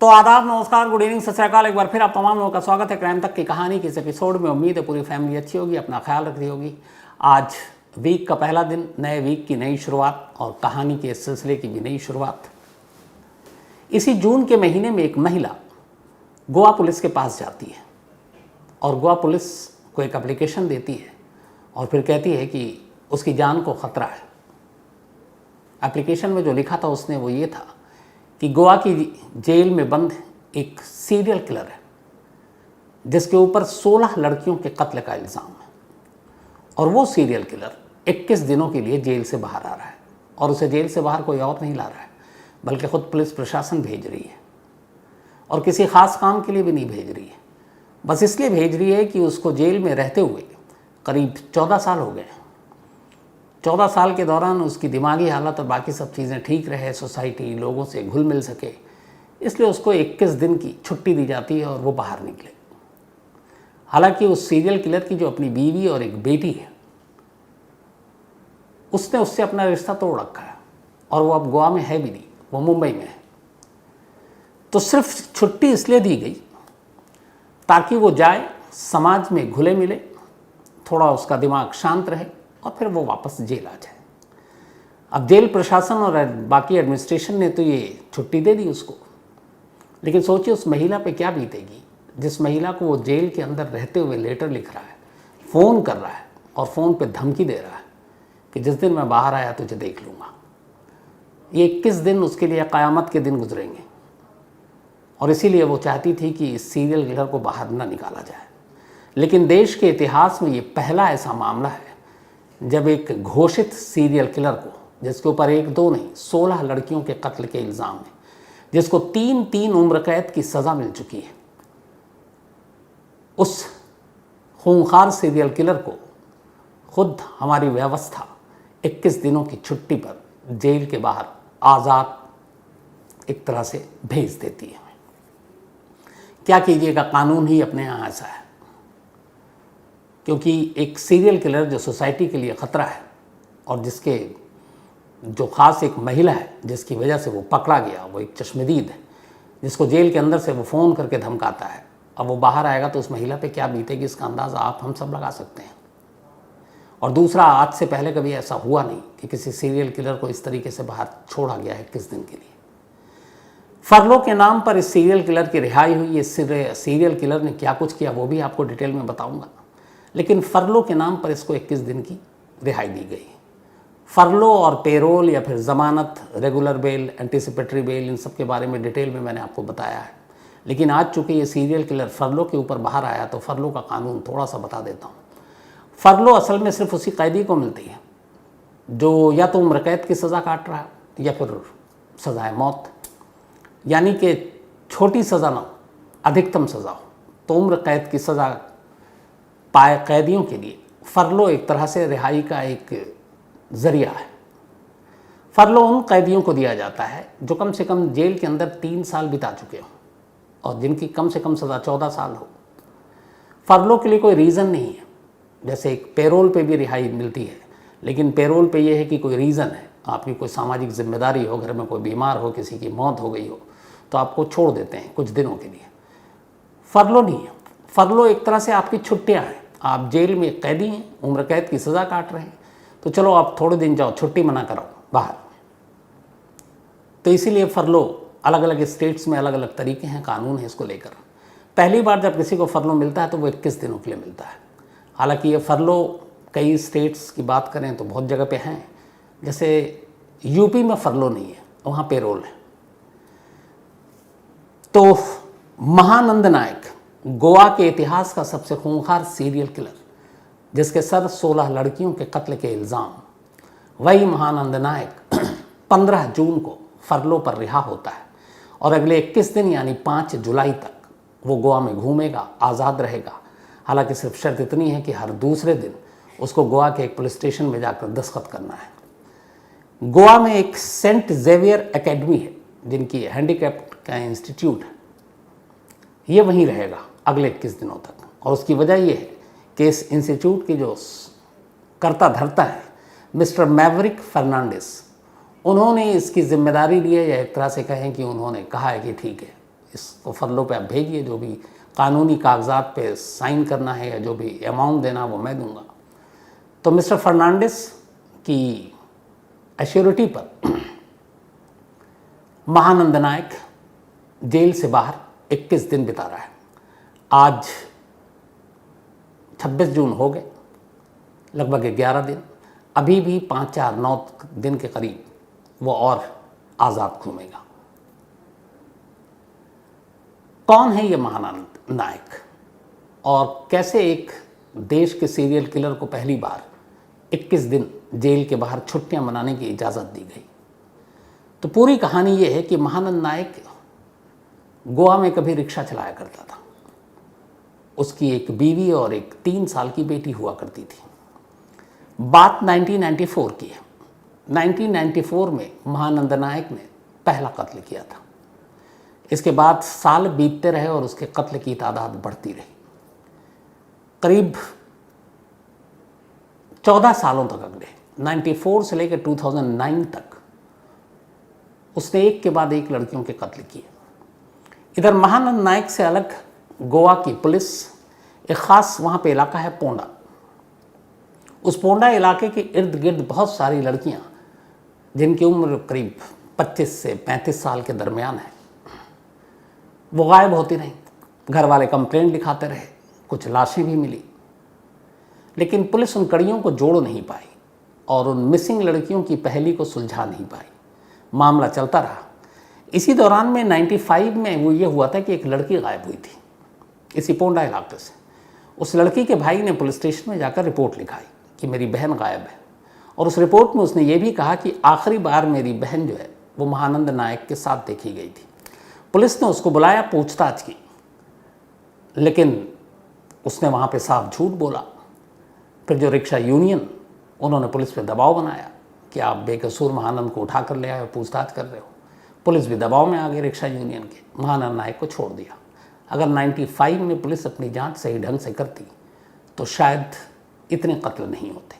तो आदाब, नमस्कार, गुड इवनिंग, सत श्री अकाल। एक बार फिर आप तमाम लोगों का स्वागत है क्राइम तक की कहानी की इस एपिसोड में। उम्मीद है पूरी फैमिली अच्छी होगी, अपना ख्याल रख रही होगी। आज वीक का पहला दिन, नए वीक की नई शुरुआत और कहानी के इस सिलसिले की भी नई शुरुआत। इसी जून के महीने में एक महिला गोवा पुलिस के पास जाती है और गोवा पुलिस को एक एप्लीकेशन देती है और फिर कहती है कि उसकी जान को खतरा है। एप्लीकेशन में जो लिखा था उसने वो ये था कि गोवा की जेल में बंद एक सीरियल किलर है जिसके ऊपर 16 लड़कियों के कत्ल का इल्ज़ाम है और वो सीरियल किलर 21 दिनों के लिए जेल से बाहर आ रहा है और उसे जेल से बाहर कोई और नहीं ला रहा है बल्कि खुद पुलिस प्रशासन भेज रही है और किसी ख़ास काम के लिए भी नहीं भेज रही है, बस इसलिए भेज रही है कि उसको जेल में रहते हुए करीब 14 साल हो गए। 14 साल के दौरान उसकी दिमागी हालत और बाकी सब चीज़ें ठीक रहे, सोसाइटी लोगों से घुल मिल सके, इसलिए उसको 21 दिन की छुट्टी दी जाती है और वो बाहर निकले। हालांकि उस सीरियल किलर की जो अपनी बीवी और एक बेटी है उसने उससे अपना रिश्ता तोड़ रखा है और वो अब गोवा में है भी नहीं, वो मुंबई में है। तो सिर्फ छुट्टी इसलिए दी गई ताकि वो जाए, समाज में घुले मिले, थोड़ा उसका दिमाग शांत रहे और फिर वो वापस जेल आ जाए। अब जेल प्रशासन और बाकी एडमिनिस्ट्रेशन ने तो ये छुट्टी दे दी उसको, लेकिन सोचिए उस महिला पे क्या बीतेगी जिस महिला को वो जेल के अंदर रहते हुए लेटर लिख रहा है, फ़ोन कर रहा है और फ़ोन पे धमकी दे रहा है कि जिस दिन मैं बाहर आया तुझे देख लूँगा। ये 21 दिन उसके लिए क़यामत के दिन गुजरेंगे और इसीलिए वो चाहती थी कि इस सीरियल किलर को बाहर न निकाला जाए। लेकिन देश के इतिहास में ये पहला ऐसा मामला है जब एक घोषित सीरियल किलर को, जिसके ऊपर एक दो नहीं 16 लड़कियों के कत्ल के इल्ज़ाम है, जिसको 3 उम्र कैद की सज़ा मिल चुकी है, उस खूंखार सीरियल किलर को खुद हमारी व्यवस्था 21 दिनों की छुट्टी पर जेल के बाहर आज़ाद एक तरह से भेज देती है। क्या कीजिएगा, कानून ही अपने यहाँ ऐसा है, क्योंकि एक सीरियल किलर जो सोसाइटी के लिए ख़तरा है और जिसके जो ख़ास एक महिला है जिसकी वजह से वो पकड़ा गया, वो एक चश्मदीद है जिसको जेल के अंदर से वो फ़ोन करके धमकाता है, अब वो बाहर आएगा तो उस महिला पे क्या बीतेगी इसका अंदाज़ा आप हम सब लगा सकते हैं। और दूसरा, आज से पहले कभी ऐसा हुआ नहीं कि किसी सीरियल किलर को इस तरीके से बाहर छोड़ा गया है 21 दिन के लिए। फरलो के नाम पर इस सीरियल किलर की रिहाई हुई। इस सीरियल किलर ने क्या कुछ किया वो भी आपको डिटेल में बताऊंगा, लेकिन फरलो के नाम पर इसको 21 दिन की रिहाई दी गई। फरलो और पेरोल या फिर ज़मानत, रेगुलर बेल, एंटीसिपेटरी बेल, इन सब के बारे में डिटेल में मैंने आपको बताया है। लेकिन आज चूँकि ये सीरियल किलर फरलो के ऊपर बाहर आया तो फरलो का कानून थोड़ा सा बता देता हूँ। फरलो असल में सिर्फ उसी कैदी को मिलती है जो या तो उम्र कैद की सज़ा काट रहा है या फिर सज़ाए मौत, यानी कि छोटी सज़ा ना हो, अधिकतम सज़ा हो। तो उम्र कैद की सज़ा पाए कैदियों के लिए फरलो एक तरह से रिहाई का एक ज़रिया है। फरलो उन कैदियों को दिया जाता है जो कम से कम जेल के अंदर 3 साल बिता चुके हों और जिनकी कम से कम सज़ा 14 साल हो। फरलो के लिए कोई रीज़न नहीं है, जैसे एक पेरोल पे भी रिहाई मिलती है, लेकिन पेरोल पे ये है कि कोई रीज़न है, आपकी कोई सामाजिक जिम्मेदारी हो, घर में कोई बीमार हो, किसी की मौत हो गई हो तो आपको छोड़ देते हैं कुछ दिनों के लिए। फरलो नहीं है, फरलो एक तरह से आपकी छुट्टियाँ हैं। आप जेल में कैदी हैं, उम्र कैद की सज़ा काट रहे हैं, तो चलो आप थोड़े दिन जाओ, छुट्टी मना कराओ बाहर। तो इसीलिए फरलो अलग अलग स्टेट्स में अलग अलग तरीके हैं, कानून है इसको लेकर। पहली बार जब किसी को फरलो मिलता है तो वो 21 दिनों के लिए मिलता है। हालांकि ये फरलो कई स्टेट्स की बात करें तो बहुत जगह पे हैं, जैसे यूपी में फरलो नहीं है, वहाँ पेरोल है। तो महानंद नायक, गोवा के इतिहास का सबसे खूंखार सीरियल किलर जिसके सर 16 लड़कियों के कत्ल के इल्ज़ाम, वही महानंद नायक 15 जून को फरलो पर रिहा होता है और अगले 21 दिन यानी 5 जुलाई तक वो गोवा में घूमेगा, आज़ाद रहेगा। हालांकि सिर्फ शर्त इतनी है कि हर दूसरे दिन उसको गोवा के एक पुलिस स्टेशन में जाकर दस्तखत करना है। गोवा में एक सेंट जेवियर एकेडमी है जिनकी हैंडीकैप्ड का इंस्टीट्यूट है, ये वहीं रहेगा अगले 21 दिनों तक। और उसकी वजह ये है कि इस इंस्टीट्यूट की जो कर्ता धर्ता है मिस्टर मैवरिक फर्नांडिस, उन्होंने इसकी जिम्मेदारी ली है, या एक तरह से कहें कि उन्होंने कहा है कि ठीक है इसको फरलो पे आप भेजिए, जो भी कानूनी कागजात पे साइन करना है या जो भी अमाउंट देना वो मैं दूंगा। तो मिस्टर फर्नांडिस की एश्योरिटी पर महानंद नायक जेल से बाहर 21 दिन बिता रहा है। आज 26 जून हो गए, लगभग 11 दिन, अभी भी 5-4-9 दिन के करीब वो और आज़ाद घूमेगा। कौन है ये महानंद नायक और कैसे एक देश के सीरियल किलर को पहली बार 21 दिन जेल के बाहर छुट्टियां मनाने की इजाज़त दी गई? तो पूरी कहानी ये है कि महानंद नायक गोवा में कभी रिक्शा चलाया करता था। उसकी एक बीवी और एक 3 साल की बेटी हुआ करती थी। बात 1994 की है। 1994 में महानंद नायक ने पहला कत्ल किया था। इसके बाद साल बीतते रहे और उसके कत्ल की तादाद बढ़ती रही। करीब 14 सालों तक अगले 94 से लेकर 2009 तक उसने एक के बाद एक लड़कियों के कत्ल किए। इधर महानंद नायक से अलग गोवा की पुलिस एक ख़ास वहाँ पे इलाका है पोंडा। उस पोंडा इलाके के इर्द गिर्द बहुत सारी लड़कियाँ जिनकी उम्र करीब 25 से 35 साल के दरमियान है, वो गायब होती रहीं। घर वाले कंप्लेंट लिखाते रहे, कुछ लाशें भी मिली, लेकिन पुलिस उन कड़ियों को जोड़ नहीं पाई और उन मिसिंग लड़कियों की पहेली को सुलझा नहीं पाई। मामला चलता रहा। इसी दौरान में 95 में वो ये हुआ था कि एक लड़की गायब हुई थी इसी पोंडा इलाके से। उस लड़की के भाई ने पुलिस स्टेशन में जाकर रिपोर्ट लिखाई कि मेरी बहन गायब है, और उस रिपोर्ट में उसने ये भी कहा कि आखिरी बार मेरी बहन जो है वो महानंद नायक के साथ देखी गई थी। पुलिस ने उसको बुलाया, पूछताछ की, लेकिन उसने वहाँ पे साफ झूठ बोला। फिर जो रिक्शा यूनियन, उन्होंने पुलिस पे दबाव बनाया कि आप बेकसूर महानंद को उठा कर ले आए हो, पूछताछ कर रहे हो। पुलिस भी दबाव में आ गई रिक्शा यूनियन के, महानंद नायक को छोड़ दिया। अगर 95 में पुलिस अपनी जांच सही ढंग से करती तो शायद इतने कत्ल नहीं होते।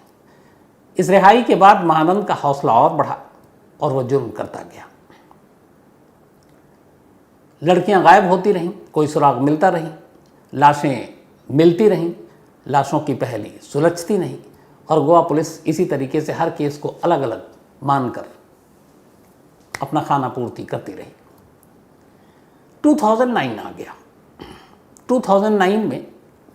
इस रिहाई के बाद महानंद का हौसला और बढ़ा और वह जुर्म करता गया। लड़कियां गायब होती रहीं, कोई सुराग मिलता रही, लाशें मिलती रहीं, लाशों की पहेली सुलझती नहीं, और गोवा पुलिस इसी तरीके से हर केस को अलग अलग मानकर अपना खाना पूर्ति करती रही। 2009 आ गया। 2009 में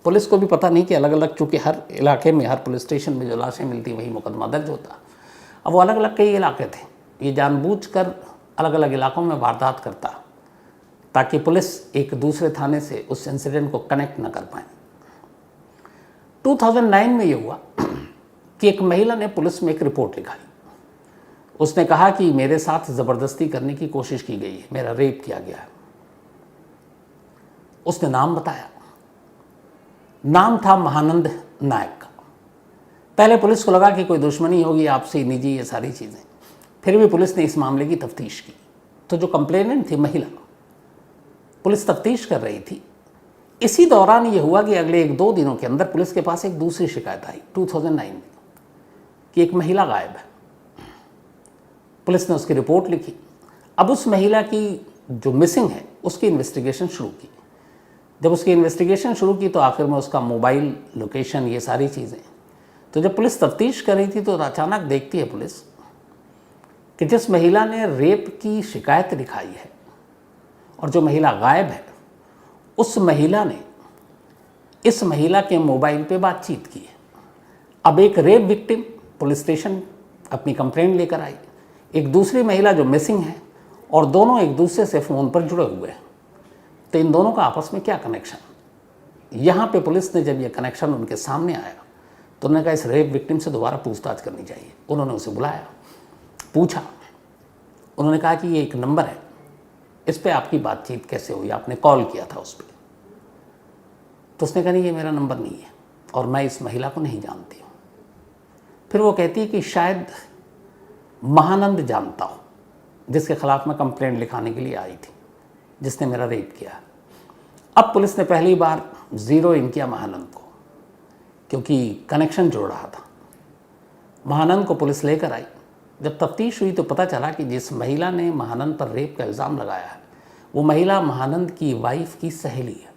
पुलिस को भी पता नहीं कि अलग अलग, चूँकि हर इलाके में, हर पुलिस स्टेशन में जो लाशें मिलती वही मुकदमा दर्ज होता। अब वो अलग अलग कई इलाके थे, ये जानबूझकर अलग अलग इलाकों में वारदात करता ताकि पुलिस एक दूसरे थाने से उस इंसिडेंट को कनेक्ट न कर पाए। 2009 में ये हुआ कि एक महिला ने पुलिस में एक रिपोर्ट लिखाई। उसने कहा कि मेरे साथ ज़बरदस्ती करने की कोशिश की गई है, मेरा रेप किया गया है। उसने नाम बताया, नाम था महानंद नायक का। पहले पुलिस को लगा कि कोई दुश्मनी होगी आपसे, निजी, ये सारी चीज़ें। फिर भी पुलिस ने इस मामले की तफ्तीश की तो जो कंप्लेनेंट थी महिला, पुलिस तफ्तीश कर रही थी। इसी दौरान ये हुआ कि अगले 1-2 दिनों के अंदर पुलिस के पास एक दूसरी शिकायत आई 2009 में कि एक महिला गायब है। पुलिस ने उसकी रिपोर्ट लिखी। अब उस महिला की जो मिसिंग है उसकी इन्वेस्टिगेशन शुरू की। जब उसकी इन्वेस्टिगेशन शुरू की तो आखिर में उसका मोबाइल लोकेशन, ये सारी चीज़ें, तो जब पुलिस तफ्तीश कर रही थी तो अचानक देखती है पुलिस कि जिस महिला ने रेप की शिकायत लिखाई है और जो महिला गायब है, उस महिला ने इस महिला के मोबाइल पे बातचीत की है। अब एक रेप विक्टिम पुलिस स्टेशन अपनी कंप्लेंट लेकर आई, एक दूसरी महिला जो मिसिंग है, और दोनों एक दूसरे से फ़ोन पर जुड़े हुए हैं। तो इन दोनों का आपस में क्या कनेक्शन? यहाँ पे पुलिस ने जब ये कनेक्शन उनके सामने आया तो उन्होंने कहा इस रेप विक्टिम से दोबारा पूछताछ करनी चाहिए। उन्होंने उसे बुलाया, पूछा। उन्होंने कहा कि ये एक नंबर है, इस पर आपकी बातचीत कैसे हुई, आपने कॉल किया था उस पर? तो उसने कहा नहीं, ये मेरा नंबर नहीं है और मैं इस महिला को नहीं जानती हूँ। फिर वो कहती है कि शायद महानंद जानता हूँ, जिसके खिलाफ मैं कंप्लेंट लिखाने के लिए आई थी, जिसने मेरा रेप किया। अब पुलिस ने पहली बार ज़ीरो इन किया महानंद को, क्योंकि कनेक्शन जुड़ रहा था। महानंद को पुलिस लेकर आई। जब तफ्तीश हुई तो पता चला कि जिस महिला ने महानंद पर रेप का इल्ज़ाम लगाया है वो महिला महानंद की वाइफ की सहेली है।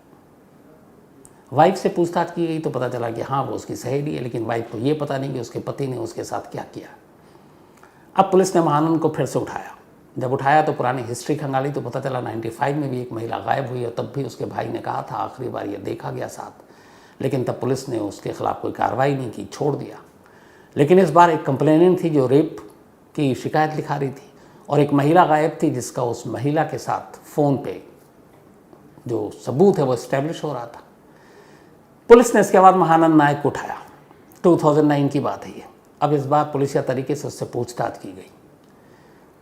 वाइफ से पूछताछ की गई तो पता चला कि हाँ वो उसकी सहेली है, लेकिन वाइफ को ये पता नहीं कि उसके पति ने उसके साथ क्या किया। अब पुलिस ने महानंद को फिर से उठाया। जब उठाया तो पुरानी हिस्ट्री खंगाली तो पता चला 95 में भी एक महिला गायब हुई है। तब भी उसके भाई ने कहा था आखिरी बार ये देखा गया साथ, लेकिन तब पुलिस ने उसके खिलाफ कोई कार्रवाई नहीं की, छोड़ दिया। लेकिन इस बार एक कंप्लेनेंट थी जो रेप की शिकायत लिखा रही थी, और एक महिला गायब थी जिसका उस महिला के साथ फ़ोन पे जो सबूत है वो इस्टेब्लिश हो रहा था। पुलिस ने इसके बाद महानंद नायक को उठाया। 2009 की बात है ये। अब इस बार पुलिसिया तरीके से उससे पूछताछ की गई।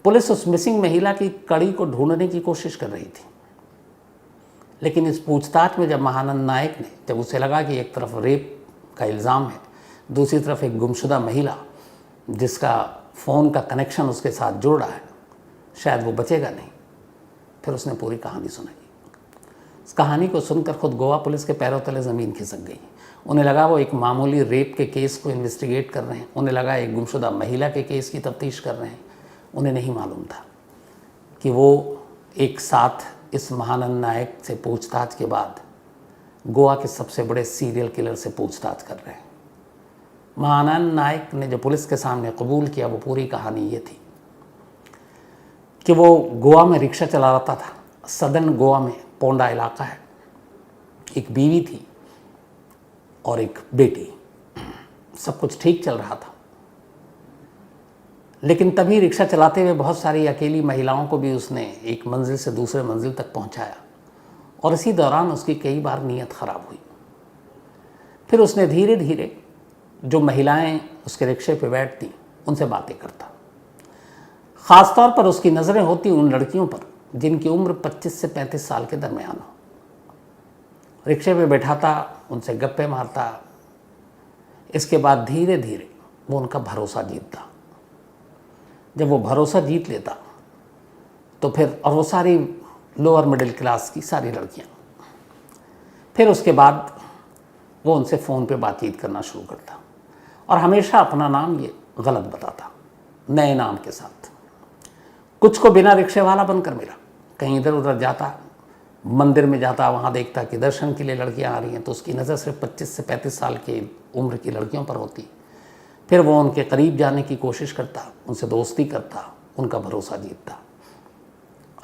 पुलिस उस मिसिंग महिला की कड़ी को ढूंढने की कोशिश कर रही थी, लेकिन इस पूछताछ में जब महानंद नायक ने, जब उसे लगा कि एक तरफ रेप का इल्ज़ाम है, दूसरी तरफ एक गुमशुदा महिला जिसका फ़ोन का कनेक्शन उसके साथ जुड़ रहा है, शायद वो बचेगा नहीं, फिर उसने पूरी कहानी सुनाई। इस कहानी को सुनकर खुद गोवा पुलिस के पैरों तले ज़मीन खिसक गई। उन्हें लगा वो एक मामूली रेप के केस को इन्वेस्टिगेट कर रहे हैं, उन्हें लगा एक गुमशुदा महिला के केस की तफ्तीश कर रहे हैं। उन्हें नहीं मालूम था कि वो एक साथ इस महानंद नायक से पूछताछ के बाद गोवा के सबसे बड़े सीरियल किलर से पूछताछ कर रहे हैं। महानंद नायक ने जो पुलिस के सामने कबूल किया वो पूरी कहानी ये थी कि वो गोवा में रिक्शा चला रहा था। सदर्न गोवा में पोंडा इलाका है, एक बीवी थी और एक बेटी, सब कुछ ठीक चल रहा था। लेकिन तभी रिक्शा चलाते हुए बहुत सारी अकेली महिलाओं को भी उसने एक मंजिल से दूसरे मंजिल तक पहुंचाया, और इसी दौरान उसकी कई बार नीयत ख़राब हुई। फिर उसने धीरे धीरे जो महिलाएं उसके रिक्शे पे बैठती उनसे बातें करता। ख़ास तौर पर उसकी नज़रें होती उन लड़कियों पर जिनकी उम्र 25 से 35 साल के दरमियान हो। रिक्शे पे बैठाता, उनसे गप्पे मारता। इसके बाद धीरे धीरे वो उनका भरोसा जीतता। जब वो भरोसा जीत लेता तो फिर, और वो सारी लोअर मिडिल क्लास की सारी लड़कियां, फिर उसके बाद वो उनसे फ़ोन पे बातचीत करना शुरू करता, और हमेशा अपना नाम ये गलत बताता, नए नाम के साथ। कुछ को बिना रिक्शे वाला बनकर मिला, कहीं इधर उधर जाता, मंदिर में जाता, वहाँ देखता कि दर्शन के लिए लड़कियाँ आ रही हैं, तो उसकी नज़र सिर्फ 25 से 35 साल की उम्र की लड़कियों पर होती। फिर वो उनके करीब जाने की कोशिश करता, उनसे दोस्ती करता, उनका भरोसा जीतता।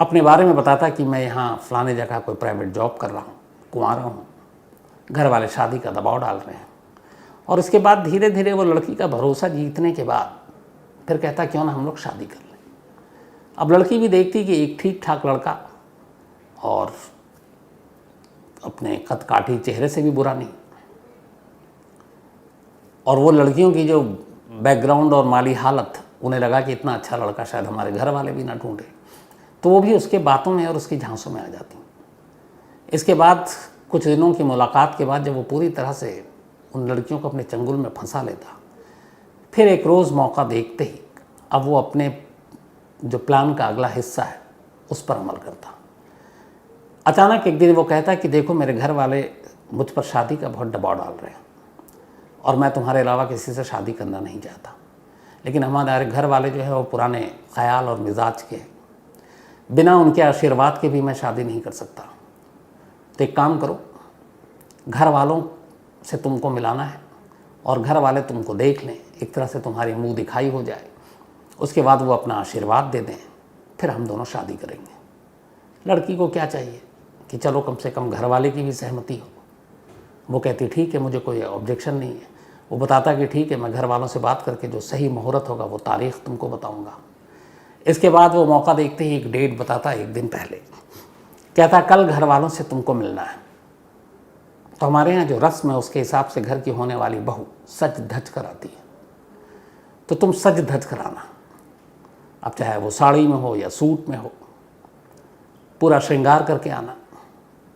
अपने बारे में बताता कि मैं यहाँ फ़लाने जगह कोई प्राइवेट जॉब कर रहा हूँ, कुंवारा हूँ, घर वाले शादी का दबाव डाल रहे हैं। और इसके बाद धीरे धीरे वो लड़की का भरोसा जीतने के बाद फिर कहता क्यों ना हम लोग शादी कर लें। अब लड़की भी देखती कि एक ठीक ठाक लड़का और अपने कद काठी चेहरे से भी बुरा नहीं, और वो लड़कियों की जो बैकग्राउंड और माली हालत, उन्हें लगा कि इतना अच्छा लड़का शायद हमारे घर वाले भी ना ढूंढे, तो वो भी उसके बातों में और उसकी झांसों में आ जाती। इसके बाद कुछ दिनों की मुलाकात के बाद जब वो पूरी तरह से उन लड़कियों को अपने चंगुल में फंसा लेता, फिर एक रोज़ मौका देखते ही अब वो अपने जो प्लान का अगला हिस्सा है उस पर अमल करता। अचानक एक दिन वो कहता कि देखो मेरे घर वाले मुझ पर शादी का बहुत दबाव डाल रहे हैं, और मैं तुम्हारे अलावा किसी से शादी करना नहीं चाहता, लेकिन हमारे घर वाले जो है वो पुराने ख्याल और मिजाज के हैं, बिना उनके आशीर्वाद के भी मैं शादी नहीं कर सकता। तो एक काम करो, घर वालों से तुमको मिलाना है और घर वाले तुमको देख लें, एक तरह से तुम्हारी मुंह दिखाई हो जाए, उसके बाद वो अपना आशीर्वाद दे दें, फिर हम दोनों शादी करेंगे। लड़की को क्या चाहिए कि चलो कम से कम घर वाले की भी सहमति हो। वो कहती ठीक है, मुझे कोई ऑब्जेक्शन नहीं है। वो बताता कि ठीक है, मैं घर वालों से बात करके जो सही मुहूर्त होगा वो तारीख़ तुमको बताऊंगा। इसके बाद वो मौका देखते ही एक डेट बताता, एक दिन पहले कहता कल घर वालों से तुमको मिलना है। तो हमारे यहाँ जो रस्म है उसके हिसाब से घर की होने वाली बहू सज धज कर आती है, तो तुम सज धज कर आना। अब चाहे वो साड़ी में हो या सूट में हो, पूरा श्रृंगार करके आना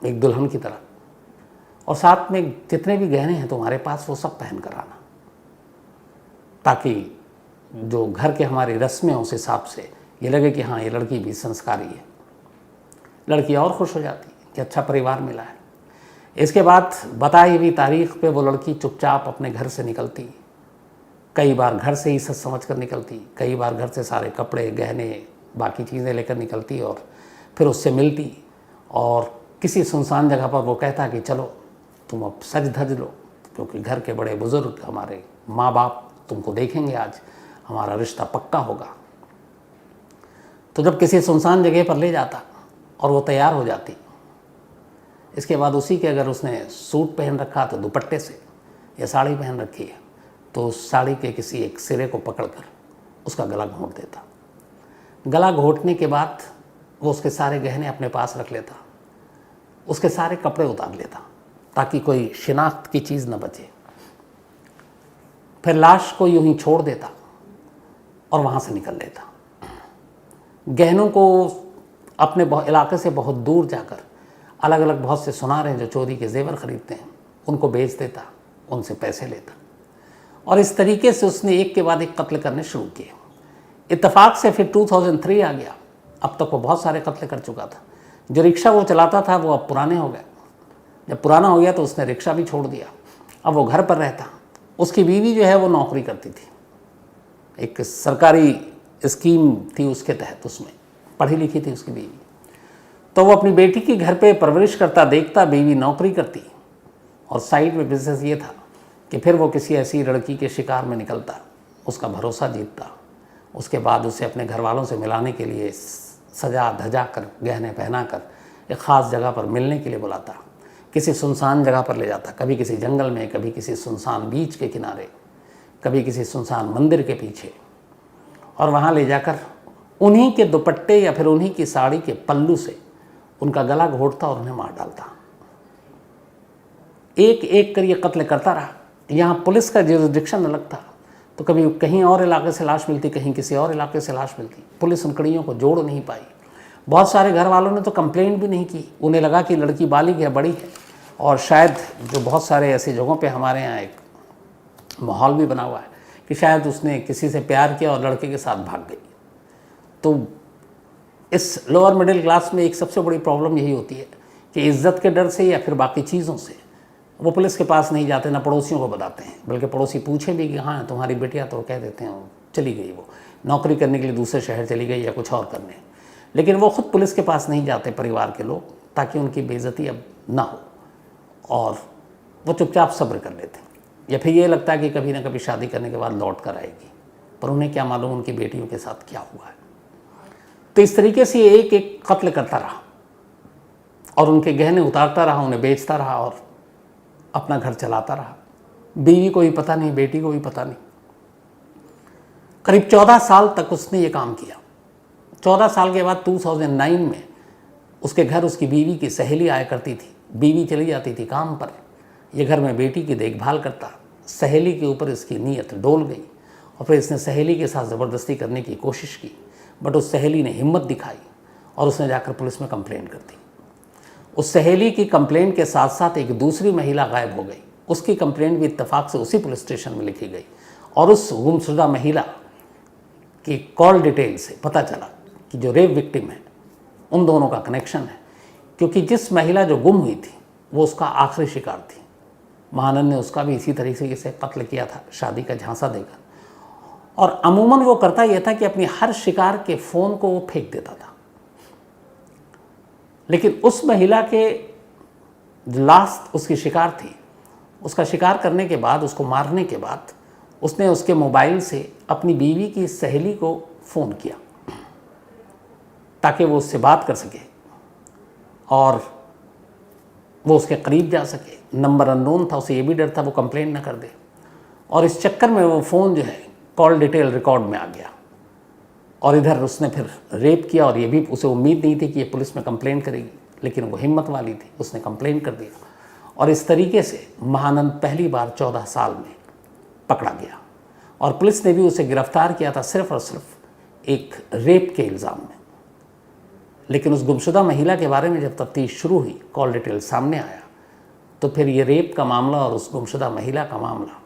एक दुल्हन की तरह, और साथ में जितने भी गहने हैं तुम्हारे पास वो सब पहन कर आना, ताकि जो घर के हमारी रस्में उस हिसाब से ये लगे कि हाँ ये लड़की भी संस्कारी है। लड़की और खुश हो जाती कि अच्छा परिवार मिला है। इसके बाद बताई हुई तारीख पे वो लड़की चुपचाप अपने घर से निकलती। कई बार घर से ही सच समझ कर निकलती, कई बार घर से सारे कपड़े गहने बाकी चीज़ें लेकर निकलती, और फिर उससे मिलती। और किसी सुनसान जगह पर वो कहता कि चलो तुम अब सज धज लो, क्योंकि घर के बड़े बुज़ुर्ग हमारे माँ बाप तुमको देखेंगे, आज हमारा रिश्ता पक्का होगा। तो जब किसी सुनसान जगह पर ले जाता और वो तैयार हो जाती, इसके बाद उसी के अगर उसने सूट पहन रखा तो दुपट्टे से, या साड़ी पहन रखी है तो उस साड़ी के किसी एक सिरे को पकड़कर उसका गला घोंट देता। गला घोंटने के बाद वो उसके सारे गहने अपने पास रख लेता, उसके सारे कपड़े उतार लेता ताकि कोई शिनाख्त की चीज़ न बचे। फिर लाश को यूं ही छोड़ देता और वहाँ से निकल लेता। गहनों को अपने इलाके से बहुत दूर जाकर अलग अलग बहुत से सुनार हैं जो चोरी के जेवर खरीदते हैं, उनको बेच देता, उनसे पैसे लेता। और इस तरीके से उसने एक के बाद एक कत्ल करने शुरू किए। इत्तेफाक से फिर 2003 आ गया। अब तक वो बहुत सारे कत्ल कर चुका था। जो रिक्शा वो चलाता था वो अब पुराने हो गए। जब पुराना हो गया तो उसने रिक्शा भी छोड़ दिया, अब वो घर पर रहता। उसकी बीवी जो है वो नौकरी करती थी, एक सरकारी स्कीम थी उसके तहत, उसमें पढ़ी लिखी थी उसकी बीवी। तो वो अपनी बेटी की घर पे परवरिश करता देखता, बीवी नौकरी करती और साइड में बिजनेस ये था कि फिर वो किसी ऐसी लड़की के शिकार में निकलता, उसका भरोसा जीतता, उसके बाद उसे अपने घर वालों से मिलाने के लिए सजा धजा कर, गहने पहना कर एक ख़ास जगह पर मिलने के लिए बुलाता, किसी सुनसान जगह पर ले जाता, कभी किसी जंगल में, कभी किसी सुनसान बीच के किनारे, कभी किसी सुनसान मंदिर के पीछे, और वहाँ ले जाकर उन्हीं के दुपट्टे या फिर उन्हीं की साड़ी के पल्लू से उनका गला घोंटता और उन्हें मार डालता। एक एक कर ये कत्ल करता रहा। यहाँ पुलिस का जुरिसडिक्शन अलग था, तो कभी कहीं और इलाके से लाश मिलती, कहीं किसी और इलाके से लाश मिलती। पुलिस उन कड़ियों को जोड़ नहीं पाई। बहुत सारे घर वालों ने तो कंप्लेंट भी नहीं की, उन्हें लगा कि लड़की बालिग है, बड़ी है, और शायद जो बहुत सारे ऐसी जगहों पे हमारे यहाँ एक माहौल भी बना हुआ है कि शायद उसने किसी से प्यार किया और लड़के के साथ भाग गई। तो इस लोअर मिडिल क्लास में एक सबसे बड़ी प्रॉब्लम यही होती है कि इज़्ज़त के डर से या फिर बाकी चीज़ों से वो पुलिस के पास नहीं जाते, ना पड़ोसियों को बताते हैं, बल्कि पड़ोसी पूछे भी कि हाँ तुम्हारी बेटियाँ, तो कह देते हैं चली गई, वो नौकरी करने के लिए दूसरे शहर चली गई या कुछ और करने। लेकिन वो खुद पुलिस के पास नहीं जाते परिवार के लोग, ताकि उनकी बेइज्जती अब ना हो, और वो चुपचाप सब्र कर लेते हैं। या फिर ये लगता है कि कभी ना कभी शादी करने के बाद लौट कर आएगी, पर उन्हें क्या मालूम उनकी बेटियों के साथ क्या हुआ है। तो इस तरीके से एक एक कत्ल करता रहा और उनके गहने उतारता रहा, उन्हें बेचता रहा और अपना घर चलाता रहा। बीवी को भी पता नहीं, बेटी को भी पता नहीं। करीब 14 साल तक उसने ये काम किया। 14 साल के बाद 2009 में उसके घर उसकी बीवी की सहेली आया करती थी। बीवी चली जाती थी काम पर, ये घर में बेटी की देखभाल करता। सहेली के ऊपर इसकी नीयत डोल गई और फिर इसने सहेली के साथ ज़बरदस्ती करने की कोशिश की, बट उस सहेली ने हिम्मत दिखाई और उसने जाकर पुलिस में कंप्लेंट कर दी। उस सहेली की कंप्लेंट के साथ साथ एक दूसरी महिला गायब हो गई। उसकी कंप्लेंट भी इत्तेफाक से उसी पुलिस स्टेशन में लिखी गई और उस गुमशुदा महिला की कॉल डिटेल से पता चला कि जो रेप विक्टिम है उन दोनों का कनेक्शन है, क्योंकि जिस महिला जो गुम हुई थी वो उसका आखिरी शिकार थी। महानंद ने उसका भी इसी तरीके से कत्ल किया था, शादी का झांसा देकर। और अमूमन वो करता यह था कि अपनी हर शिकार के फ़ोन को वो फेंक देता था। लेकिन उस महिला के जो लास्ट उसकी शिकार थी, उसका शिकार करने के बाद, उसको मारने के बाद, उसने उसके मोबाइल से अपनी बीवी की सहेली को फ़ोन किया ताकि वो उससे बात कर सके और वो उसके करीब जा सके। नंबर अननोन था, उसे ये भी डर था वो कंप्लेंट ना कर दे, और इस चक्कर में वो फ़ोन जो है कॉल डिटेल रिकॉर्ड में आ गया। और इधर उसने फिर रेप किया, और ये भी उसे उम्मीद नहीं थी कि ये पुलिस में कंप्लेंट करेगी, लेकिन वो हिम्मत वाली थी, उसने कंप्लेंट कर दिया। और इस तरीके से महानंद पहली बार 14 साल में पकड़ा गया और पुलिस ने भी उसे गिरफ्तार किया था सिर्फ और सिर्फ एक रेप के इल्ज़ाम में। लेकिन उस गुमशुदा महिला के बारे में जब तफ्तीश शुरू हुई, कॉल डिटेल सामने आया, तो फिर ये रेप का मामला और उस गुमशुदा महिला का मामला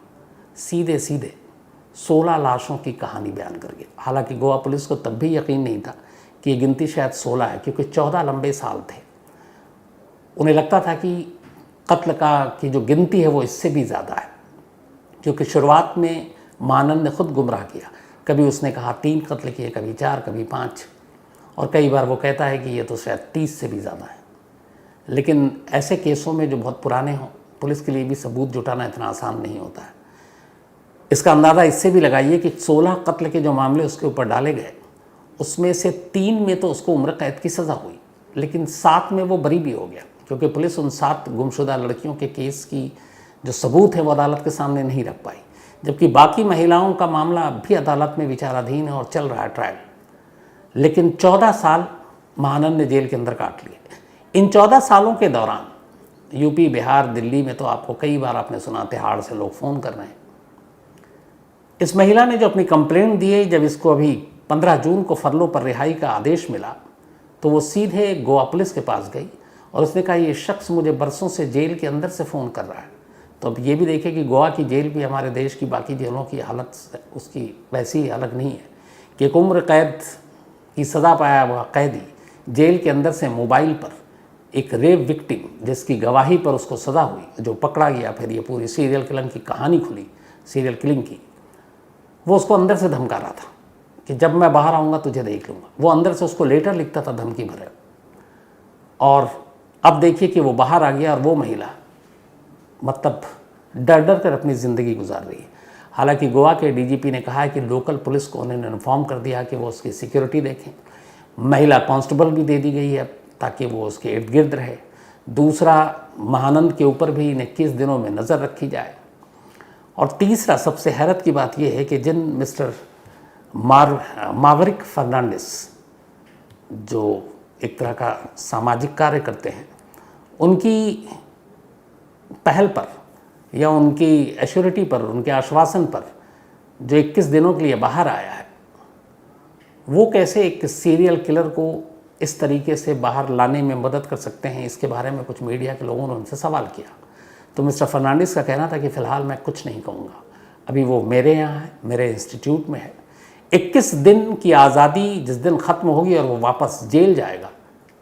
सीधे सीधे 16 लाशों की कहानी बयान कर गया। हालांकि गोवा पुलिस को तब भी यकीन नहीं था कि ये गिनती शायद 16 है, क्योंकि 14 लंबे साल थे। उन्हें लगता था कि कत्ल की जो गिनती है वो इससे भी ज़्यादा है, क्योंकि शुरुआत में महानंद ने खुद गुमराह किया। कभी उसने कहा 3 कत्ल किए, कभी 4, कभी 5, और कई बार वो कहता है कि ये तो शायद 30 से भी ज़्यादा है। लेकिन ऐसे केसों में जो बहुत पुराने हों, पुलिस के लिए भी सबूत जुटाना इतना आसान नहीं होता है। इसका अंदाज़ा इससे भी लगाइए कि 16 कत्ल के जो मामले उसके ऊपर डाले गए, उसमें से 3 में तो उसको उम्र कैद की सज़ा हुई, लेकिन 7 में वो बरी भी हो गया, क्योंकि पुलिस उन 7 गुमशुदा लड़कियों के केस की जो सबूत है वो अदालत के सामने नहीं रख पाई। जबकि बाकी महिलाओं का मामला अब भी अदालत में विचाराधीन है और चल रहा है ट्रायल। लेकिन 14 साल महानंद ने जेल के अंदर काट लिए। इन 14 सालों के दौरान यूपी, बिहार, दिल्ली में तो आपको कई बार आपने सुना तिहाड़ से लोग फ़ोन कर रहे हैं। इस महिला ने जो अपनी कंप्लेंट दी है, जब इसको अभी 15 जून को फरलो पर रिहाई का आदेश मिला तो वो सीधे गोवा पुलिस के पास गई और उसने कहा ये शख्स मुझे बरसों से जेल के अंदर से फ़ोन कर रहा है। तो अब ये भी देखें कि गोवा की जेल भी हमारे देश की बाकी जेलों की हालत उसकी वैसी ही अलग नहीं है कि एक उम्र कैद की सज़ा पाया हुआ कैदी जेल के अंदर से मोबाइल पर एक रेप विक्टिम जिसकी गवाही पर उसको सज़ा हुई, जो पकड़ा गया, फिर ये पूरी सीरियल किलिंग की कहानी खुली, सीरियल किलिंग की, वो उसको अंदर से धमका रहा था कि जब मैं बाहर आऊँगा तुझे देख लूँगा। वो अंदर से उसको लेटर लिखता था धमकी भरे। और अब देखिए कि वो बाहर आ गया और वो महिला मतलब डर डर कर अपनी ज़िंदगी गुजार रही है। हालांकि गोवा के डीजीपी ने कहा है कि लोकल पुलिस को उन्होंने इन्फॉर्म कर दिया कि वो उसकी सिक्योरिटी देखें। महिला कांस्टेबल भी दे दी गई है ताकि वो उसके इर्द गिर्द रहे। दूसरा, महानंद के ऊपर भी इन 21 दिनों में नज़र रखी जाए। और तीसरा, सबसे हैरत की बात यह है कि जिन मिस्टर मावरिक फर्नांडिस जो एक तरह का सामाजिक कार्य करते हैं, उनकी पहल पर या उनकी एश्योरिटी पर, उनके आश्वासन पर जो 21 दिनों के लिए बाहर आया है, वो कैसे एक सीरियल किलर को इस तरीके से बाहर लाने में मदद कर सकते हैं, इसके बारे में कुछ मीडिया के लोगों ने उनसे सवाल किया। तो मिस्टर फर्नांडिस का कहना था कि फ़िलहाल मैं कुछ नहीं कहूँगा, अभी वो मेरे यहाँ है, मेरे इंस्टीट्यूट में है। 21 दिन की आज़ादी जिस दिन ख़त्म होगी और वो वापस जेल जाएगा,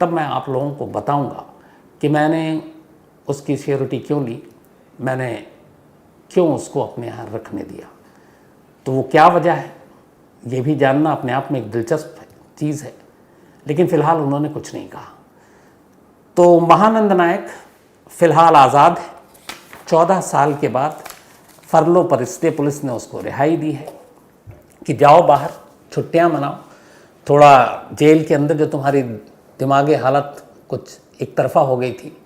तब मैं आप लोगों को बताऊँगा कि मैंने उसकी सिक्योरिटी क्यों ली, मैंने क्यों उसको अपने यहाँ रखने दिया। तो वो क्या वजह है, ये भी जानना अपने आप में एक दिलचस्प चीज़ है। लेकिन फ़िलहाल उन्होंने कुछ नहीं कहा। तो महानंद नायक फ़िलहाल आज़ाद है। 14 साल के बाद फरलो पर इसलिए पुलिस ने उसको रिहाई दी है कि जाओ बाहर, छुट्टियां मनाओ, थोड़ा जेल के अंदर जो तुम्हारी दिमागी हालत कुछ एक तरफा हो गई थी,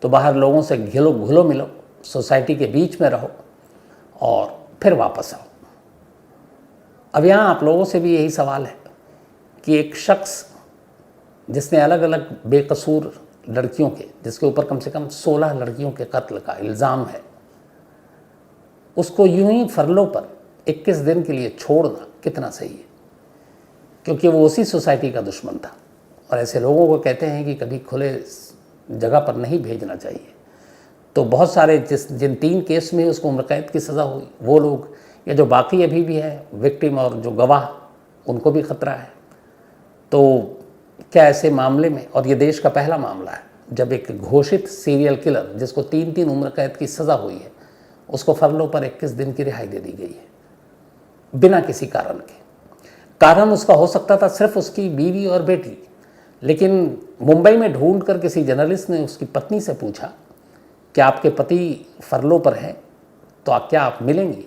तो बाहर लोगों से घुलो मिलो, सोसाइटी के बीच में रहो और फिर वापस आओ। अब यहाँ आप लोगों से भी यही सवाल है कि एक शख्स जिसने अलग अलग बेकसूर लड़कियों के, जिसके ऊपर कम से कम 16 लड़कियों के कत्ल का इल्ज़ाम है, उसको यूं ही फरलो पर 21 दिन के लिए छोड़ना कितना सही है, क्योंकि वो उसी सोसाइटी का दुश्मन था। और ऐसे लोगों को कहते हैं कि कभी खुले जगह पर नहीं भेजना चाहिए। तो बहुत सारे जिन 3 केस में उसको उम्र कैद की सज़ा हुई, वो लोग या जो बाकी अभी भी है विक्टिम और जो गवाह, उनको भी ख़तरा है। तो क्या ऐसे मामले में, और ये देश का पहला मामला है जब एक घोषित सीरियल किलर जिसको 3 उम्र कैद की सज़ा हुई है, उसको फरलो पर 21 दिन की रिहाई दे दी गई है बिना किसी कारण के। कारण उसका हो सकता था सिर्फ उसकी बीवी और बेटी, लेकिन मुंबई में ढूंढ कर किसी जर्नलिस्ट ने उसकी पत्नी से पूछा कि आपके पति फरलो पर हैं, तो क्या आप मिलेंगी?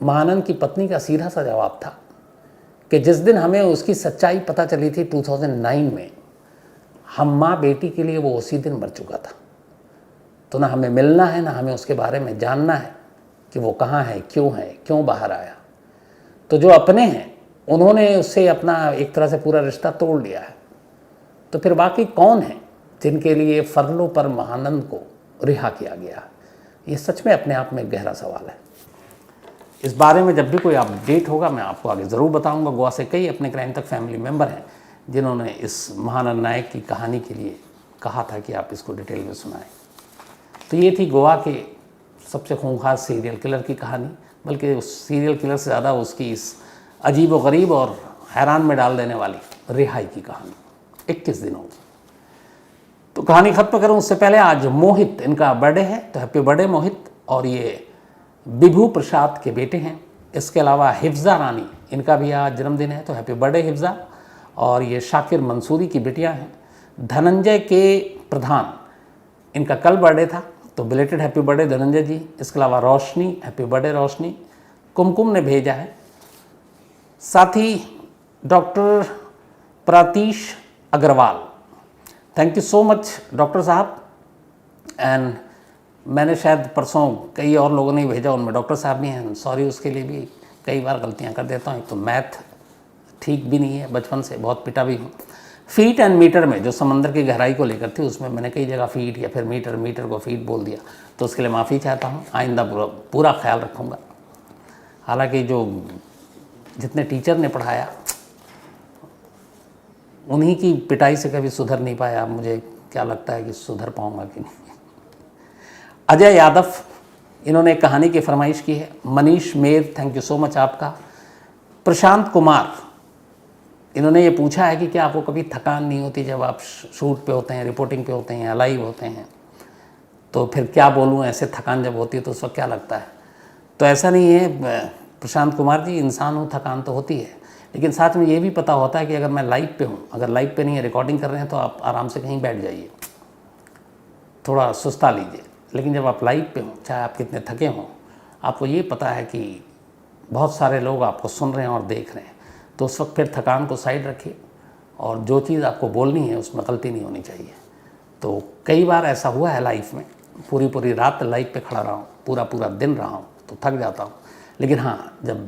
महानंद की पत्नी का सीधा सा जवाब था कि जिस दिन हमें उसकी सच्चाई पता चली थी 2009 में, हम माँ बेटी के लिए वो उसी दिन मर चुका था। तो ना हमें मिलना है, ना हमें उसके बारे में जानना है कि वो कहाँ है, क्यों बाहर आया। तो जो अपने हैं उन्होंने उससे अपना एक तरह से पूरा रिश्ता तोड़ लिया है। तो फिर बाकी कौन है जिनके लिए फरलो पर महानंद को रिहा किया गया? ये सच में अपने आप में गहरा सवाल है। इस बारे में जब भी कोई अपडेट होगा मैं आपको आगे ज़रूर बताऊंगा। गोवा से कई अपने क्राइम तक फैमिली मेम्बर हैं जिन्होंने इस महानंद नायक की कहानी के लिए कहा था कि आप इसको डिटेल में सुनाएं। तो ये थी गोवा के सबसे खूंखार सीरियल किलर की कहानी, बल्कि उस सीरियल किलर से ज़्यादा उसकी इस अजीब व गरीब और हैरान में डाल देने वाली रिहाई की कहानी 21 दिनों की। तो कहानी ख़त्म करूँ उससे पहले आज मोहित, इनका बर्थडे है, तो हैप्पी बर्थडे मोहित। और ये विभू प्रसाद के बेटे हैं। इसके अलावा हिफ्ज़ा रानी, इनका भी आज जन्मदिन है, तो हैप्पी बर्थडे हिफ्ज़ा। और ये शाकिर मंसूरी की बेटियां हैं, धनंजय के प्रधान, इनका कल बर्थडे था, तो बिलेटेड हैप्पी बर्थडे धनंजय जी। इसके अलावा रोशनी, हैप्पी बर्थडे रोशनी। कुमकुम ने भेजा है। साथ ही doctor Pratish Agarwal, thank you so much doctor साहब। एंड मैंने शायद परसों कई और लोगों ने भेजा, उनमें डॉक्टर साहब भी हैं, सॉरी उसके लिए भी, कई बार गलतियां कर देता हूँ। तो मैथ ठीक भी नहीं है, बचपन से बहुत पिटा भी हूँ। फीट एंड मीटर में जो समंदर की गहराई को लेकर थी, उसमें मैंने कई जगह फीट या फिर मीटर, मीटर को फीट बोल दिया, तो उसके लिए माफ़ी चाहता हूँ। आइंदा पूरा ख्याल रखूँगा। हालांकि जो जितने टीचर ने पढ़ाया उन्हीं की पिटाई से कभी सुधर नहीं पाया। मुझे क्या लगता है कि सुधर पाऊँगा कि नहीं। अजय यादव, इन्होंने एक कहानी की फरमाइश की है। मनीष मेर, थैंक यू सो मच आपका। प्रशांत कुमार, इन्होंने ये पूछा है कि क्या आपको कभी थकान नहीं होती जब आप शूट पे होते हैं, रिपोर्टिंग पे होते हैं, लाइव होते हैं? तो फिर क्या बोलूँ, ऐसे थकान जब होती है तो उस वक्त क्या लगता है? तो ऐसा नहीं है प्रशांत कुमार जी, इंसान हूँ, थकान तो होती है, लेकिन साथ में ये भी पता होता है कि अगर मैं लाइव पे हूँ, अगर लाइव पे नहीं है, रिकॉर्डिंग कर रहे हैं, तो आप आराम से कहीं बैठ जाइए, थोड़ा सुस्ता लीजिए। लेकिन जब आप लाइव पे हों, चाहे आप कितने थके हों, आपको ये पता है कि बहुत सारे लोग आपको सुन रहे हैं और देख रहे हैं, तो उस वक्त फिर थकान को साइड रखिए और जो चीज़ आपको बोलनी है उसमें गलती नहीं होनी चाहिए। तो कई बार ऐसा हुआ है लाइफ में, पूरी रात लाइव पे खड़ा रहा हूँ, पूरा दिन रहा हूँ, तो थक जाता हूँ। लेकिन हाँ, जब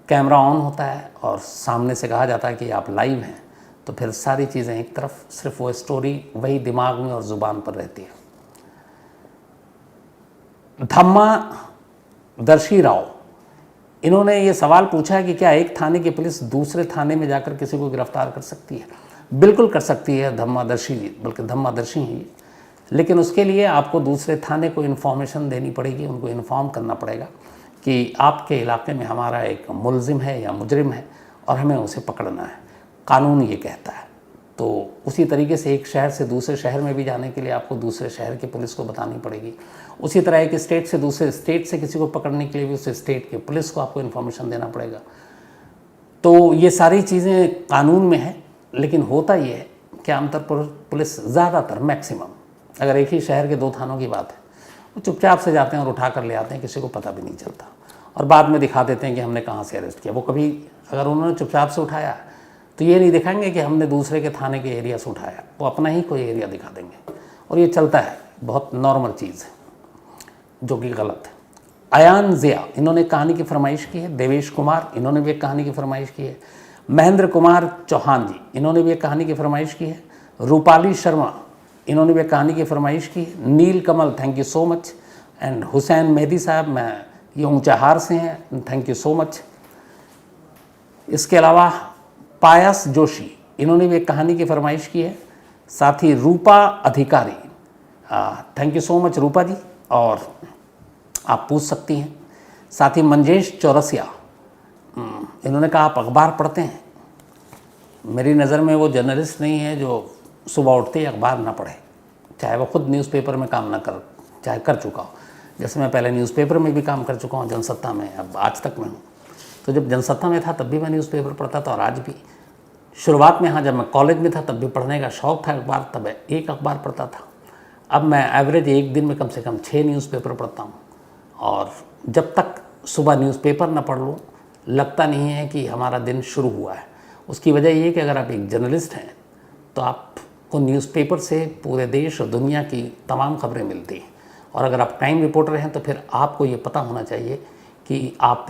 कैमरा ऑन होता है और सामने से कहा जाता है कि आप लाइव हैं, तो फिर सारी चीज़ें एक तरफ, सिर्फ वो स्टोरी वही दिमाग में और ज़ुबान पर रहती है। धम्मा दर्शी राव, इन्होंने ये सवाल पूछा है कि क्या एक थाने की पुलिस दूसरे थाने में जाकर किसी को गिरफ्तार कर सकती है? बिल्कुल कर सकती है धम्मादर्शी जी, बल्कि धम्मादर्शी ही, लेकिन उसके लिए आपको दूसरे थाने को इन्फॉर्मेशन देनी पड़ेगी, उनको इन्फॉर्म करना पड़ेगा कि आपके इलाके में हमारा एक मुलजिम है या मुजरिम है और हमें उसे पकड़ना है, कानून ये कहता है। तो उसी तरीके से एक शहर से दूसरे शहर में भी जाने के लिए आपको दूसरे शहर की पुलिस को बतानी पड़ेगी। उसी तरह एक स्टेट से दूसरे स्टेट से किसी को पकड़ने के लिए भी उस स्टेट के पुलिस को आपको इन्फॉर्मेशन देना पड़ेगा। तो ये सारी चीज़ें कानून में है, लेकिन होता ये है कि आमतौर पर पुलिस ज़्यादातर मैक्सिमम, अगर एक ही शहर के 2 थानों की बात है, वो चुपचाप से जाते हैं और उठा कर ले आते हैं, किसी को पता भी नहीं चलता, और बाद में दिखा देते हैं कि हमने कहाँ से अरेस्ट किया। वो कभी अगर उन्होंने चुपचाप से उठाया तो ये नहीं दिखाएंगे कि हमने दूसरे के थाने के एरिया से उठाया, वो अपना ही कोई एरिया दिखा देंगे, और ये चलता है, बहुत नॉर्मल चीज़ है, जो कि गलत है। अयान ज़िया, इन्होंने कहानी की फरमाइश की है। देवेश कुमार, इन्होंने भी एक कहानी की फरमाइश की है। महेंद्र कुमार चौहान जी, इन्होंने भी एक कहानी की फरमाइश की है। रूपाली शर्मा, इन्होंने भी एक कहानी की फरमाइश की है। Neel Kamal, thank you so much. And Hussain Mehdi साहब, मैं ये ऊंचाहार से हैं, थैंक यू सो मच। इसके अलावा पायस जोशी, इन्होंने भी एक कहानी की फरमाइश की है। साथ ही रूपा अधिकारी, थैंक यू सो मच रूपा जी, और आप पूछ सकती हैं। साथ ही मंजेश चौरसिया, इन्होंने कहा आप अखबार पढ़ते हैं। मेरी नज़र में वो जर्नलिस्ट नहीं है जो सुबह उठते ही अखबार ना पढ़े, चाहे वो खुद न्यूज़पेपर में काम ना कर, चाहे कर चुका हो। जैसे मैं पहले न्यूज़पेपर में भी काम कर चुका हूँ, जनसत्ता में, अब आज तक में हूँ। तो जब जनसत्ता में था तब भी मैं न्यूज़पेपर पढ़ता था, और आज भी। शुरुआत में हाँ, जब मैं कॉलेज में था तब भी पढ़ने का शौक़ था अखबार, तब एक अखबार पढ़ता था। अब मैं एवरेज एक दिन में कम से कम 6 न्यूज़पेपर पढ़ता हूँ, और जब तक सुबह न्यूज़पेपर ना पढ़ लूँ लगता नहीं है कि हमारा दिन शुरू हुआ है। उसकी वजह ये है कि अगर आप एक जर्नलिस्ट हैं तो आपको न्यूज़पेपर से पूरे देश और दुनिया की तमाम खबरें मिलती हैं, और अगर आप क्राइम रिपोर्टर हैं तो फिर आपको ये पता होना चाहिए कि आप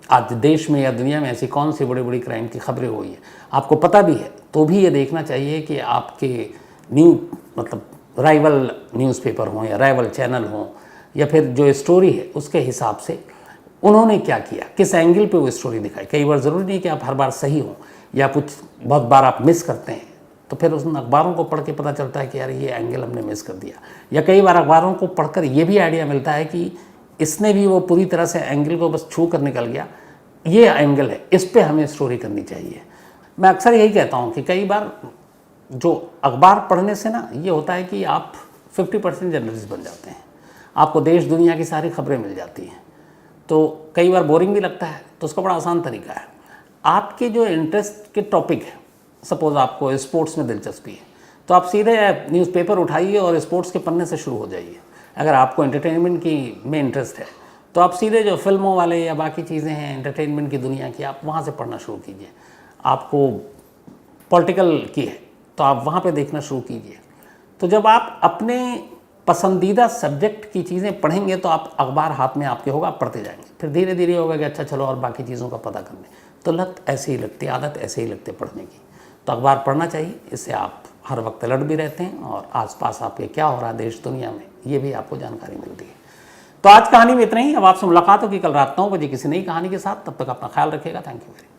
आज देश में या दुनिया में ऐसी कौन सी बड़ी बड़ी क्राइम की खबरें हुई है। आपको पता भी है तो भी ये देखना चाहिए कि आपके मतलब राइवल न्यूज़पेपर हों या राइवल चैनल हों, या फिर जो स्टोरी है उसके हिसाब से उन्होंने क्या किया, किस एंगल पे वो स्टोरी दिखाई। कई बार ज़रूरी नहीं कि आप हर बार सही हो, या कुछ बहुत बार आप मिस करते हैं, तो फिर उन अखबारों को पढ़ के पता चलता है कि यार ये एंगल हमने मिस कर दिया। या कई बार अखबारों को पढ़कर ये भी आइडिया मिलता है कि इसने भी वो पूरी तरह से एंगल को बस छू कर निकल गया, ये एंगल है, इस पर हमें स्टोरी करनी चाहिए। मैं अक्सर यही कहता हूँ कि कई बार जो अखबार पढ़ने से ना ये होता है कि आप 50% जर्नलिस्ट बन जाते हैं, आपको देश दुनिया की सारी खबरें मिल जाती हैं। तो कई बार बोरिंग भी लगता है, तो उसका बड़ा आसान तरीका है, आपके जो इंटरेस्ट के टॉपिक है, सपोज़ आपको स्पोर्ट्स में दिलचस्पी है, तो आप सीधे न्यूज़पेपर उठाइए और स्पोर्ट्स के पन्ने से शुरू हो जाइए। अगर आपको एंटरटेनमेंट की में इंटरेस्ट है तो आप सीधे जो फिल्मों वाले या बाकी चीज़ें हैं एंटरटेनमेंट की दुनिया की, आप वहाँ से पढ़ना शुरू कीजिए। आपको पॉलिटिकल की है तो आप वहाँ पे देखना शुरू कीजिए। तो जब आप अपने पसंदीदा सब्जेक्ट की चीज़ें पढ़ेंगे तो आप अखबार हाथ में आपके होगा, आप पढ़ते जाएंगे। फिर धीरे धीरे होगा कि अच्छा चलो और बाकी चीज़ों का पता करने, तो लत ऐसे ही लगती, आदत ऐसे ही लगती पढ़ने की। तो अखबार पढ़ना चाहिए, इससे आप हर वक्त अलर्ट भी रहते हैं और आसपास आपके क्या हो रहा है देश दुनिया में ये भी आपको जानकारी मिलती है। तो आज कहानी में इतना ही। अब आपसे मुलाकात होगी कल रात 9 बजे किसी नई कहानी के साथ। तब तक अपना ख्याल रखिएगा। Thank you very much.